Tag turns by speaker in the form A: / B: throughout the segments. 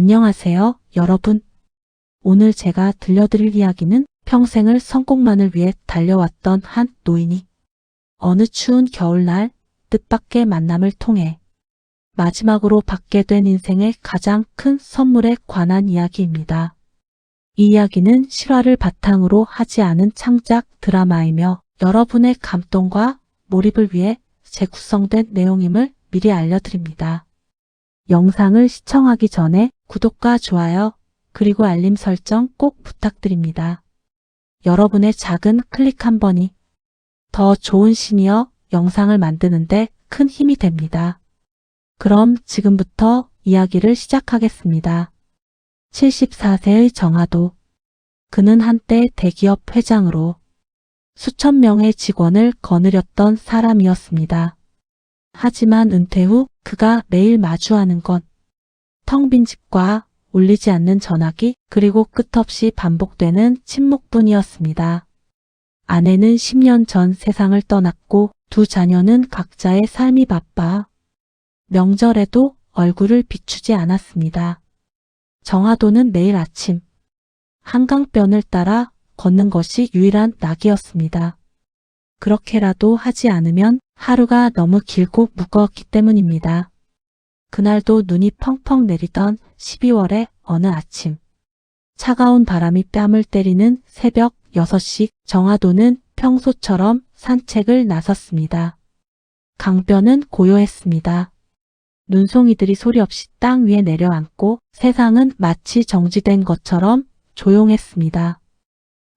A: 안녕하세요, 여러분. 오늘 제가 들려드릴 이야기는 평생을 성공만을 위해 달려왔던 한 노인이 어느 추운 겨울날 뜻밖의 만남을 통해 마지막으로 받게 된 인생의 가장 큰 선물에 관한 이야기입니다. 이 이야기는 실화를 바탕으로 하지 않은 창작 드라마이며 여러분의 감동과 몰입을 위해 재구성된 내용임을 미리 알려드립니다. 영상을 시청하기 전에 구독과 좋아요, 그리고 알림 설정 꼭 부탁드립니다. 여러분의 작은 클릭 한 번이 더 좋은 시니어 영상을 만드는데 큰 힘이 됩니다. 그럼 지금부터 이야기를 시작하겠습니다. 74세의 정하도. 그는 한때 대기업 회장으로 수천 명의 직원을 거느렸던 사람이었습니다. 하지만 은퇴 후 그가 매일 마주하는 건 텅 빈 집과 울리지 않는 전화기, 그리고 끝없이 반복되는 침묵뿐이었습니다. 아내는 10년 전 세상을 떠났고 두 자녀는 각자의 삶이 바빠 명절에도 얼굴을 비추지 않았습니다. 정하도는 매일 아침 한강변을 따라 걷는 것이 유일한 낙이었습니다. 그렇게라도 하지 않으면 하루가 너무 길고 무거웠기 때문입니다. 그날도 눈이 펑펑 내리던 12월의 어느 아침, 차가운 바람이 뺨을 때리는 새벽 6시, 정하도는 평소처럼 산책을 나섰습니다. 강변은 고요했습니다. 눈송이들이 소리 없이 땅 위에 내려앉고 세상은 마치 정지된 것처럼 조용했습니다.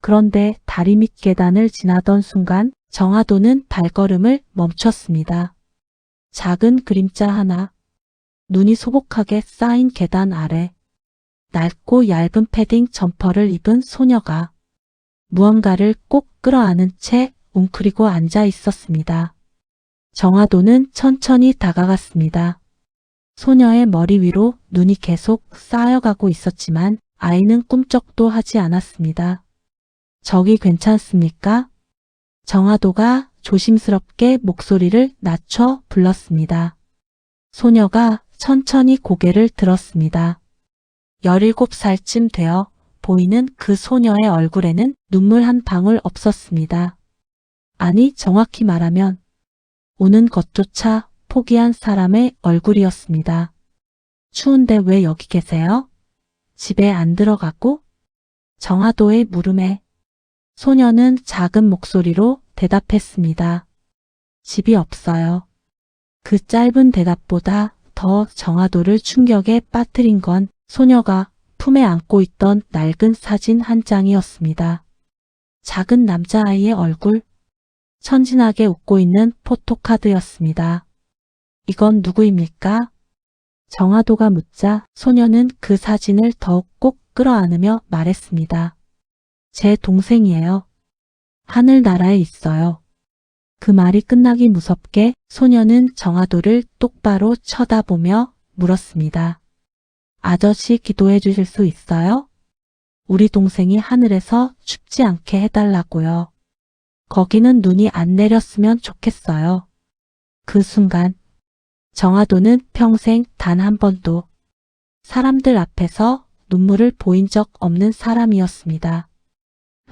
A: 그런데 다리 밑 계단을 지나던 순간 정하도는 발걸음을 멈췄습니다. 작은 그림자 하나, 눈이 소복하게 쌓인 계단 아래 낡고 얇은 패딩 점퍼를 입은 소녀가 무언가를 꼭 끌어안은 채 웅크리고 앉아 있었습니다. 정하도는 천천히 다가갔습니다. 소녀의 머리 위로 눈이 계속 쌓여가고 있었지만 아이는 꿈쩍도 하지 않았습니다. 저기 괜찮습니까? 정하도가 조심스럽게 목소리를 낮춰 불렀습니다. 소녀가 천천히 고개를 들었습니다. 17살쯤 되어 보이는 그 소녀의 얼굴에는 눈물 한 방울 없었습니다. 아니, 정확히 말하면 우는 것조차 포기한 사람의 얼굴이었습니다. 추운데 왜 여기 계세요? 집에 안 들어가고? 정하도의 물음에 소녀는 작은 목소리로 대답했습니다. 집이 없어요. 그 짧은 대답보다 더 정하도를 충격에 빠뜨린 건 소녀가 품에 안고 있던 낡은 사진 한 장이었습니다. 작은 남자아이의 얼굴, 천진하게 웃고 있는 포토카드였습니다. 이건 누구입니까? 정하도가 묻자 소녀는 그 사진을 더욱 꼭 끌어안으며 말했습니다. 제 동생이에요. 하늘나라에 있어요. 그 말이 끝나기 무섭게 소녀는 정하도를 똑바로 쳐다보며 물었습니다. 아저씨 기도해 주실 수 있어요? 우리 동생이 하늘에서 춥지 않게 해달라고요. 거기는 눈이 안 내렸으면 좋겠어요. 그 순간 정하도는 평생 단 한 번도 사람들 앞에서 눈물을 보인 적 없는 사람이었습니다.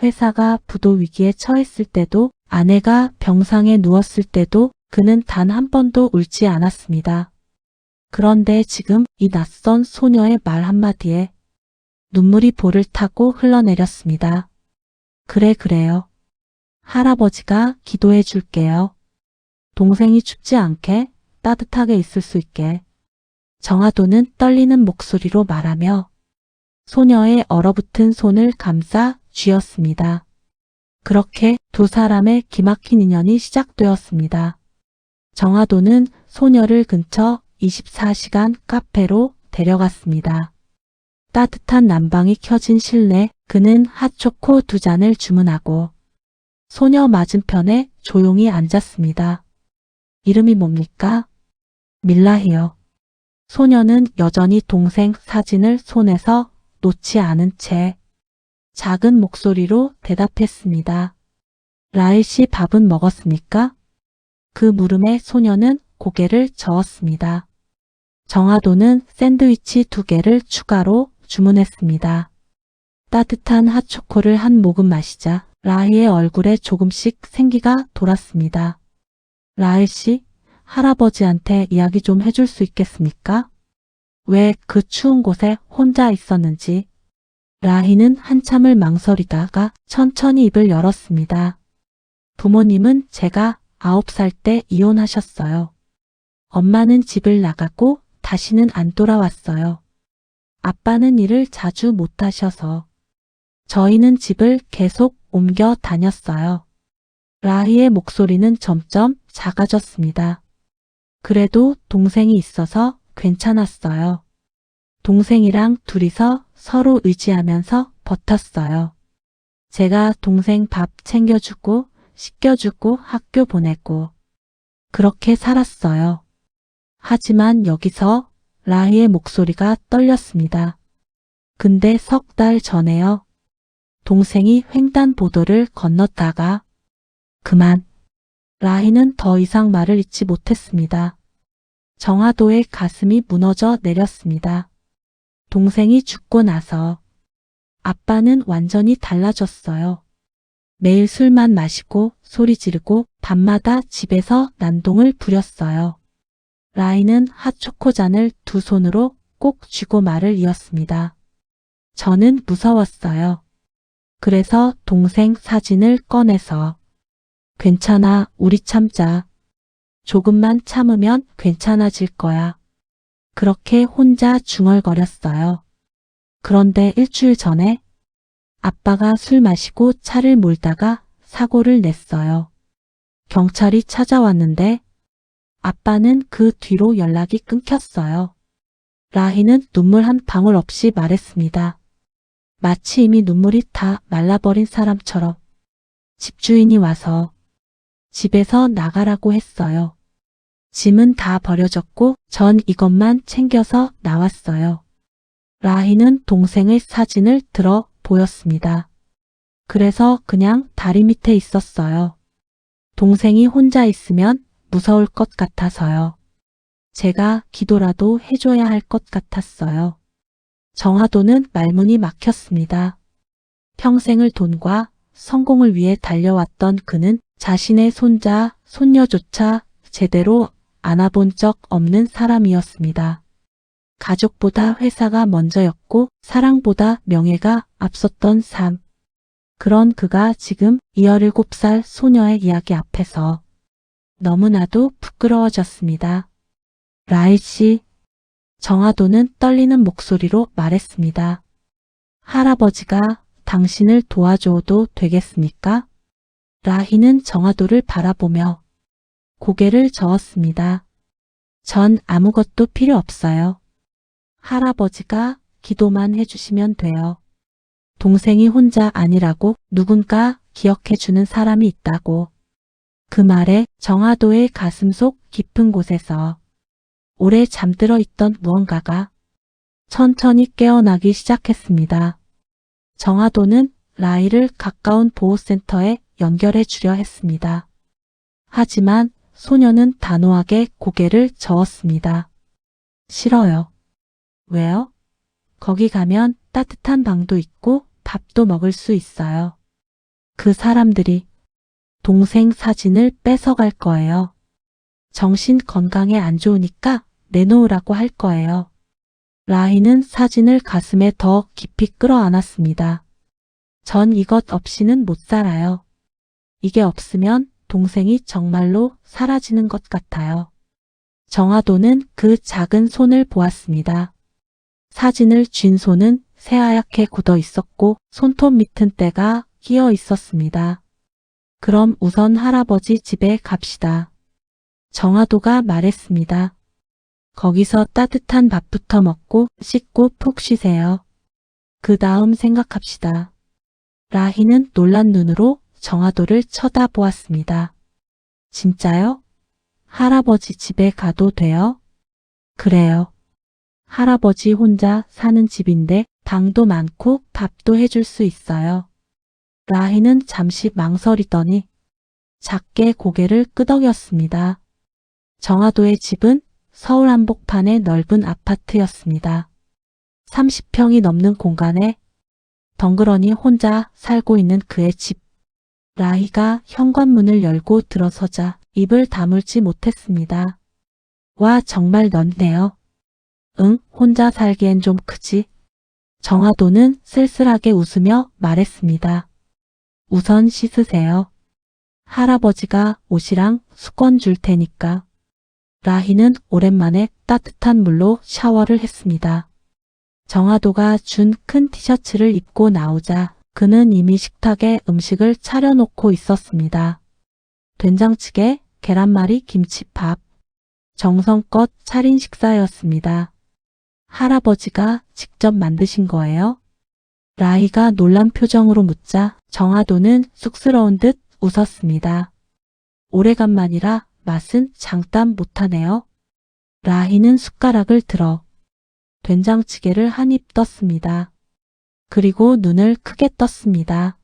A: 회사가 부도 위기에 처했을 때도, 아내가 병상에 누웠을 때도 그는 단 한 번도 울지 않았습니다. 그런데 지금 이 낯선 소녀의 말 한마디에 눈물이 볼을 타고 흘러내렸습니다. 그래요. 할아버지가 기도해 줄게요. 동생이 춥지 않게 따뜻하게 있을 수 있게. 정하도는 떨리는 목소리로 말하며 소녀의 얼어붙은 손을 감싸 쥐었습니다. 그렇게 두 사람의 기막힌 인연이 시작되었습니다. 정하도는 소녀를 근처 24시간 카페로 데려갔습니다. 따뜻한 난방이 켜진 실내, 그는 핫초코 2잔을 주문하고 소녀 맞은편에 조용히 앉았습니다. 이름이 뭡니까? 밀라히요. 소녀는 여전히 동생 사진을 손에서 놓지 않은 채 작은 목소리로 대답했습니다. 라일 씨 밥은 먹었습니까? 그 물음에 소녀는 고개를 저었습니다. 정화도는 샌드위치 2개를 추가로 주문했습니다. 따뜻한 핫초코를 한 모금 마시자 라희의 얼굴에 조금씩 생기가 돌았습니다. 라희 씨, 할아버지한테 이야기 좀 해줄 수 있겠습니까? 왜 그 추운 곳에 혼자 있었는지. 라희는 한참을 망설이다가 천천히 입을 열었습니다. 부모님은 제가 9살 때 이혼하셨어요. 엄마는 집을 나가고 다시는 안 돌아왔어요. 아빠는 일을 자주 못 하셔서 저희는 집을 계속 옮겨 다녔어요. 라희의 목소리는 점점 작아졌습니다. 그래도 동생이 있어서 괜찮았어요. 동생이랑 둘이서 서로 의지하면서 버텼어요. 제가 동생 밥 챙겨주고 씻겨주고 학교 보내고 그렇게 살았어요. 하지만 여기서 라희의 목소리가 떨렸습니다. 근데 3달 전에요. 동생이 횡단보도를 건넜다가 그만. 라희는 더 이상 말을 잇지 못했습니다. 정화도의 가슴이 무너져 내렸습니다. 동생이 죽고 나서 아빠는 완전히 달라졌어요. 매일 술만 마시고 소리 지르고 밤마다 집에서 난동을 부렸어요. 라희는 핫초코잔을 2손으로 꼭 쥐고 말을 이었습니다. 저는 무서웠어요. 그래서 동생 사진을 꺼내서 괜찮아, 우리 참자. 조금만 참으면 괜찮아질 거야. 그렇게 혼자 중얼거렸어요. 그런데 일주일 전에 아빠가 술 마시고 차를 몰다가 사고를 냈어요. 경찰이 찾아왔는데 아빠는 그 뒤로 연락이 끊겼어요. 라희는 눈물 한 방울 없이 말했습니다. 마치 이미 눈물이 다 말라버린 사람처럼 집주인이 와서 집에서 나가라고 했어요. 짐은 다 버려졌고 전 이것만 챙겨서 나왔어요. 라희는 동생의 사진을 들어 보였습니다. 그래서 그냥 다리 밑에 있었어요. 동생이 혼자 있으면 무서울 것 같아서요. 제가 기도라도 해줘야 할 것 같았어요. 정화도는 말문이 막혔습니다. 평생을 돈과 성공을 위해 달려왔던 그는 자신의 손자, 손녀조차 제대로 안아본 적 없는 사람이었습니다. 가족보다 회사가 먼저였고 사랑보다 명예가 앞섰던 삶. 그런 그가 지금 17살 소녀의 이야기 앞에서 너무나도 부끄러워졌습니다. 라희 씨, 정화도는 떨리는 목소리로 말했습니다. 할아버지가 당신을 도와줘도 되겠습니까? 라희는 정화도를 바라보며 고개를 저었습니다. 전 아무것도 필요 없어요. 할아버지가 기도만 해주시면 돼요. 동생이 혼자 아니라고 누군가 기억해주는 사람이 있다고. 그 말에 정화도의 가슴속 깊은 곳에서 오래 잠들어 있던 무언가가 천천히 깨어나기 시작했습니다. 정화도는 라희를 가까운 보호센터에 연결해 주려 했습니다. 하지만 소녀는 단호하게 고개를 저었습니다. 싫어요. 왜요? 거기 가면 따뜻한 방도 있고 밥도 먹을 수 있어요. 그 사람들이 동생 사진을 뺏어갈 거예요. 정신 건강에 안 좋으니까 내놓으라고 할 거예요. 라희는 사진을 가슴에 더 깊이 끌어안았습니다. 전 이것 없이는 못 살아요. 이게 없으면 동생이 정말로 사라지는 것 같아요. 정화도는 그 작은 손을 보았습니다. 사진을 쥔 손은 새하얗게 굳어 있었고 손톱 밑은 때가 끼어 있었습니다. 그럼 우선 할아버지 집에 갑시다. 정화도가 말했습니다. 거기서 따뜻한 밥부터 먹고 씻고 푹 쉬세요. 그 다음 생각합시다. 라희는 놀란 눈으로 정화도를 쳐다보았습니다. 진짜요? 할아버지 집에 가도 돼요? 그래요. 할아버지 혼자 사는 집인데 방도 많고 밥도 해줄 수 있어요. 라희는 잠시 망설이더니 작게 고개를 끄덕였습니다. 정화도의 집은 서울 한복판의 넓은 아파트였습니다. 30평이 넘는 공간에 덩그러니 혼자 살고 있는 그의 집. 라희가 현관문을 열고 들어서자 입을 다물지 못했습니다. 와, 정말 넓네요. 응, 혼자 살기엔 좀 크지. 정화도는 쓸쓸하게 웃으며 말했습니다. 우선 씻으세요. 할아버지가 옷이랑 수건 줄 테니까. 라희는 오랜만에 따뜻한 물로 샤워를 했습니다. 정화도가 준 큰 티셔츠를 입고 나오자 그는 이미 식탁에 음식을 차려놓고 있었습니다. 된장찌개, 계란말이, 김치밥. 정성껏 차린 식사였습니다. 할아버지가 직접 만드신 거예요? 라희가 놀란 표정으로 묻자 정화도는 쑥스러운 듯 웃었습니다. 오래간만이라 맛은 장담 못하네요. 라희는 숟가락을 들어 된장찌개를 한 입 떴습니다. 그리고 눈을 크게 떴습니다.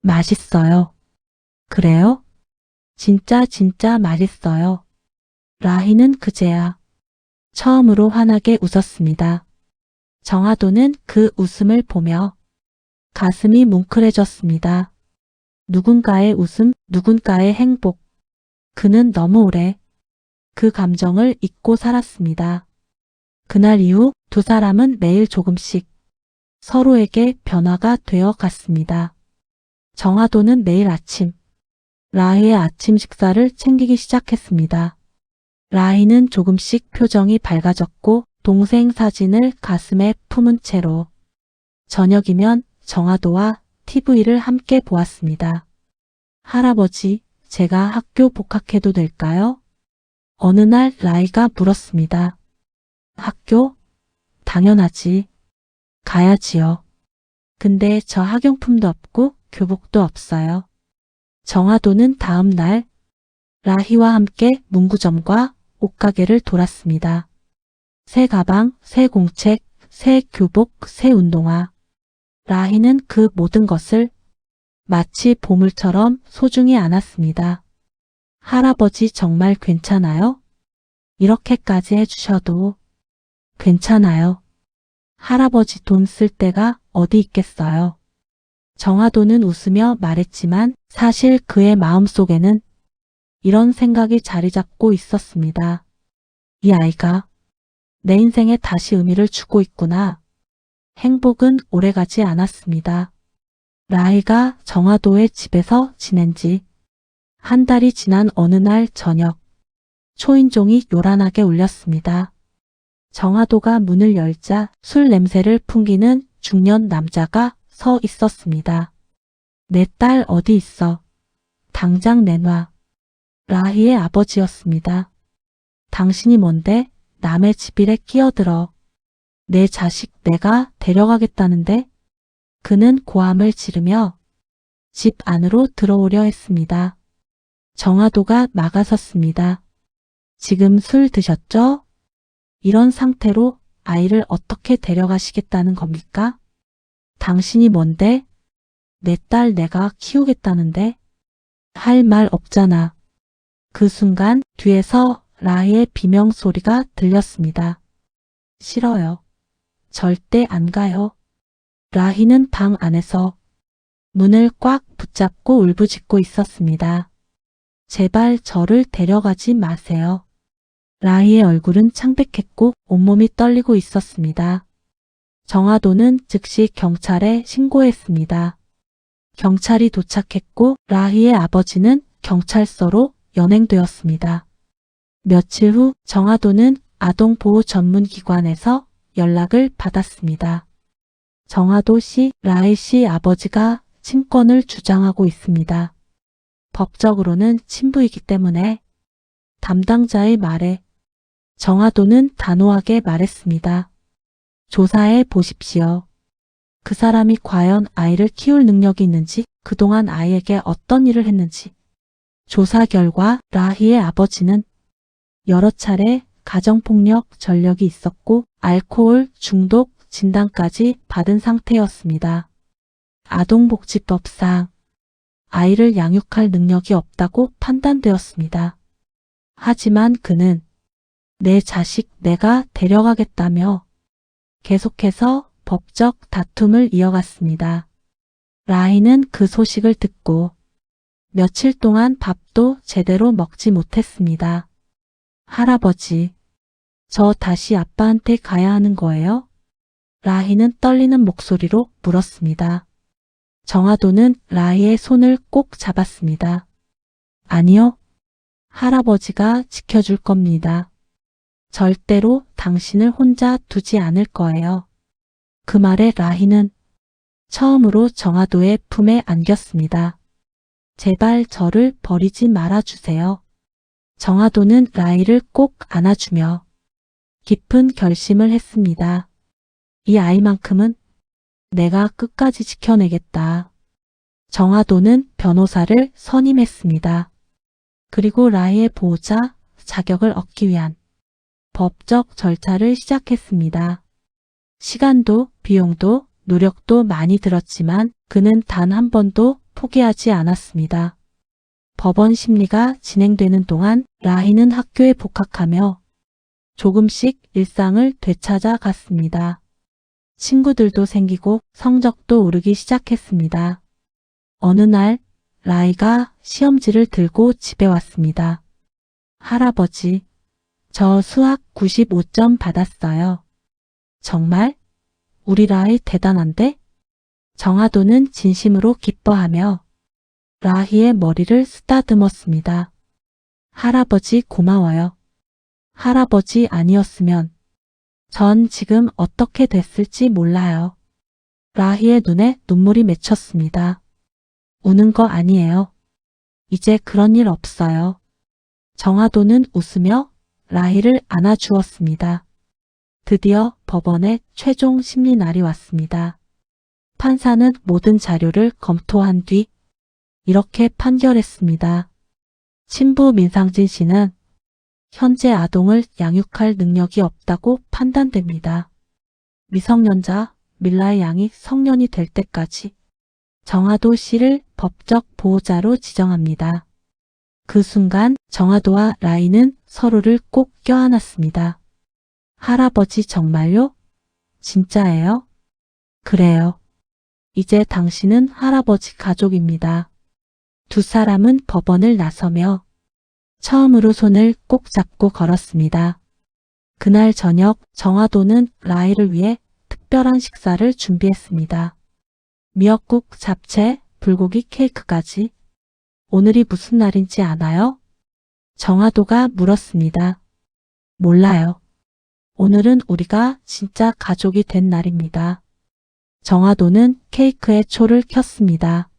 A: 맛있어요. 그래요? 진짜 맛있어요. 라희는 그제야 처음으로 환하게 웃었습니다. 정화도는 그 웃음을 보며 가슴이 뭉클해졌습니다. 누군가의 웃음, 누군가의 행복. 그는 너무 오래 그 감정을 잊고 살았습니다. 그날 이후 두 사람은 매일 조금씩 서로에게 변화가 되어 갔습니다. 정화도는 매일 아침 라희의 아침 식사를 챙기기 시작했습니다. 라희는 조금씩 표정이 밝아졌고 동생 사진을 가슴에 품은 채로 저녁이면 정화도와 TV를 함께 보았습니다. 할아버지, 제가 학교 복학해도 될까요? 어느 날 라희가 물었습니다. 학교? 당연하지. 가야지요. 근데 저 학용품도 없고 교복도 없어요. 정화도는 다음 날 라희와 함께 문구점과 옷가게를 돌았습니다. 새 가방, 새 공책, 새 교복, 새 운동화. 라희는 그 모든 것을 마치 보물처럼 소중히 안았습니다. 할아버지 정말 괜찮아요? 이렇게까지 해주셔도 괜찮아요. 할아버지 돈 쓸 데가 어디 있겠어요. 정화도는 웃으며 말했지만 사실 그의 마음속에는 이런 생각이 자리 잡고 있었습니다. 이 아이가 내 인생에 다시 의미를 주고 있구나. 행복은 오래가지 않았습니다. 라희가 정화도의 집에서 지낸 지 한 달이 지난 어느 날 저녁, 초인종이 요란하게 울렸습니다. 정화도가 문을 열자 술 냄새를 풍기는 중년 남자가 서 있었습니다. 내 딸 어디 있어? 당장 내놔. 라희의 아버지였습니다. 당신이 뭔데 남의 집일에 끼어들어. 내 자식 내가 데려가겠다는데? 그는 고함을 지르며 집 안으로 들어오려 했습니다. 정화도가 막아섰습니다. 지금 술 드셨죠? 이런 상태로 아이를 어떻게 데려가시겠다는 겁니까? 당신이 뭔데? 내 딸 내가 키우겠다는데? 할 말 없잖아. 그 순간 뒤에서 라희의 비명소리가 들렸습니다. 싫어요. 절대 안 가요. 라희는 방 안에서 문을 꽉 붙잡고 울부짖고 있었습니다. 제발 저를 데려가지 마세요. 라희의 얼굴은 창백했고 온몸이 떨리고 있었습니다. 정화도는 즉시 경찰에 신고했습니다. 경찰이 도착했고 라희의 아버지는 경찰서로 연행되었습니다. 며칠 후 정화도는 아동보호 전문기관에서 연락을 받았습니다. 정화도 씨, 라희 씨 아버지가 친권을 주장하고 있습니다. 법적으로는 친부이기 때문에 담당자의 말에 정화도는 단호하게 말했습니다. 조사해 보십시오. 그 사람이 과연 아이를 키울 능력이 있는지, 그동안 아이에게 어떤 일을 했는지. 조사 결과 라희의 아버지는 여러 차례 가정폭력 전력이 있었고 알코올 중독 진단까지 받은 상태였습니다. 아동복지법상 아이를 양육할 능력이 없다고 판단되었습니다. 하지만 그는 내 자식 내가 데려가겠다며 계속해서 법적 다툼을 이어갔습니다. 라희는 그 소식을 듣고 며칠 동안 밥도 제대로 먹지 못했습니다. 할아버지, 저 다시 아빠한테 가야 하는 거예요? 라희는 떨리는 목소리로 물었습니다. 정화도는 라희의 손을 꼭 잡았습니다. 아니요. 할아버지가 지켜줄 겁니다. 절대로 당신을 혼자 두지 않을 거예요. 그 말에 라희는 처음으로 정화도의 품에 안겼습니다. 제발 저를 버리지 말아주세요. 정화도는 라희를 꼭 안아주며 깊은 결심을 했습니다. 이 아이만큼은 내가 끝까지 지켜내겠다. 정화도는 변호사를 선임했습니다. 그리고 라희의 보호자 자격을 얻기 위한 법적 절차를 시작했습니다. 시간도 비용도 노력도 많이 들었지만 그는 단 한 번도 포기하지 않았습니다. 법원 심리가 진행되는 동안 라희는 학교에 복학하며 조금씩 일상을 되찾아 갔습니다. 친구들도 생기고 성적도 오르기 시작했습니다. 어느 날 라희가 시험지를 들고 집에 왔습니다. 할아버지, 저 수학 95점 받았어요. 정말? 우리 라희 대단한데? 정화도는 진심으로 기뻐하며 라희의 머리를 쓰다듬었습니다. 할아버지 고마워요. 할아버지 아니었으면 전 지금 어떻게 됐을지 몰라요. 라희의 눈에 눈물이 맺혔습니다. 우는 거 아니에요. 이제 그런 일 없어요. 정화도는 웃으며 라희를 안아주었습니다. 드디어 법원의 최종 심리 날이 왔습니다. 판사는 모든 자료를 검토한 뒤 이렇게 판결했습니다. 친부 민상진 씨는 현재 아동을 양육할 능력이 없다고 판단됩니다. 미성년자 밀라의 양이 성년이 될 때까지 정화도 씨를 법적 보호자로 지정합니다. 그 순간 정화도와 라희는 서로를 꼭 껴안았습니다. 할아버지 정말요? 진짜예요? 그래요. 이제 당신은 할아버지 가족입니다. 두 사람은 법원을 나서며 처음으로 손을 꼭 잡고 걸었습니다. 그날 저녁 정화도는 라희를 위해 특별한 식사를 준비했습니다. 미역국, 잡채, 불고기 케이크까지. 오늘이 무슨 날인지 아나요? 정화도가 물었습니다. 몰라요. 오늘은 우리가 진짜 가족이 된 날입니다. 정화도는 케이크에 초를 켰습니다.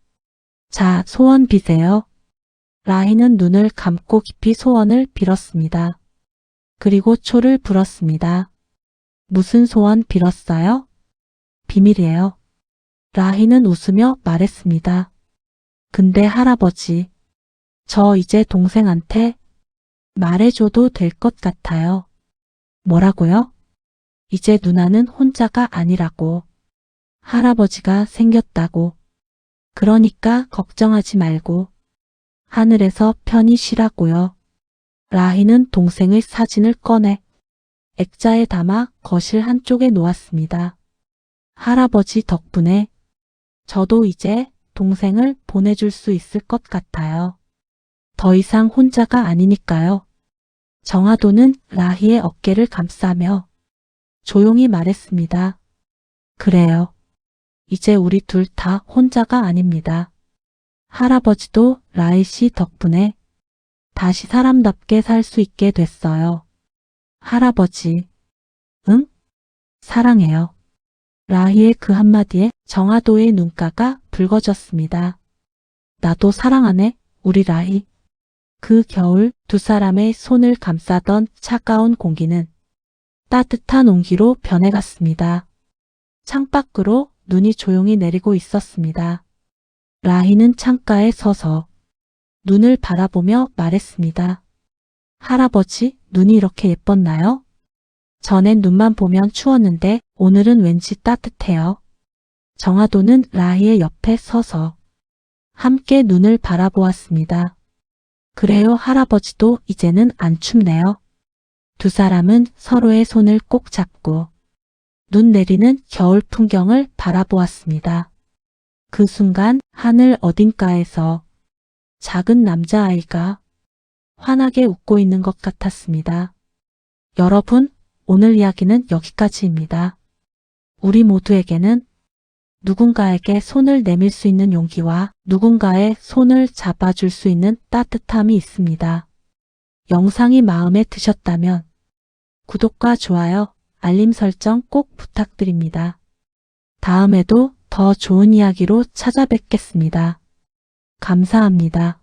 A: 자, 소원 비세요. 라희는 눈을 감고 깊이 소원을 빌었습니다. 그리고 초를 불었습니다. 무슨 소원 빌었어요? 비밀이에요. 라희는 웃으며 말했습니다. 근데 할아버지, 저 이제 동생한테 말해줘도 될 것 같아요. 뭐라고요? 이제 누나는 혼자가 아니라고. 할아버지가 생겼다고. 그러니까 걱정하지 말고 하늘에서 편히 쉬라고요. 라희는 동생의 사진을 꺼내 액자에 담아 거실 한쪽에 놓았습니다. 할아버지 덕분에 저도 이제 동생을 보내줄 수 있을 것 같아요. 더 이상 혼자가 아니니까요. 정화도는 라희의 어깨를 감싸며 조용히 말했습니다. 그래요. 이제 우리 둘 다 혼자가 아닙니다. 할아버지도 라희 씨 덕분에 다시 사람답게 살 수 있게 됐어요. 할아버지, 응? 사랑해요. 라희의 그 한마디에 정화도의 눈가가 붉어졌습니다. 나도 사랑하네, 우리 라희. 그 겨울 두 사람의 손을 감싸던 차가운 공기는 따뜻한 온기로 변해갔습니다. 창밖으로 눈이 조용히 내리고 있었습니다. 라희는 창가에 서서 눈을 바라보며 말했습니다. 할아버지, 눈이 이렇게 예뻤나요? 전엔 눈만 보면 추웠는데 오늘은 왠지 따뜻해요. 정화도는 라희의 옆에 서서 함께 눈을 바라보았습니다. 그래요, 할아버지도 이제는 안 춥네요. 두 사람은 서로의 손을 꼭 잡고 눈 내리는 겨울 풍경을 바라보았습니다. 그 순간 하늘 어딘가에서 작은 남자아이가 환하게 웃고 있는 것 같았습니다. 여러분, 오늘 이야기는 여기까지입니다. 우리 모두에게는 누군가에게 손을 내밀 수 있는 용기와 누군가의 손을 잡아줄 수 있는 따뜻함이 있습니다. 영상이 마음에 드셨다면 구독과 좋아요, 알림 설정 꼭 부탁드립니다. 다음에도 더 좋은 이야기로 찾아뵙겠습니다. 감사합니다.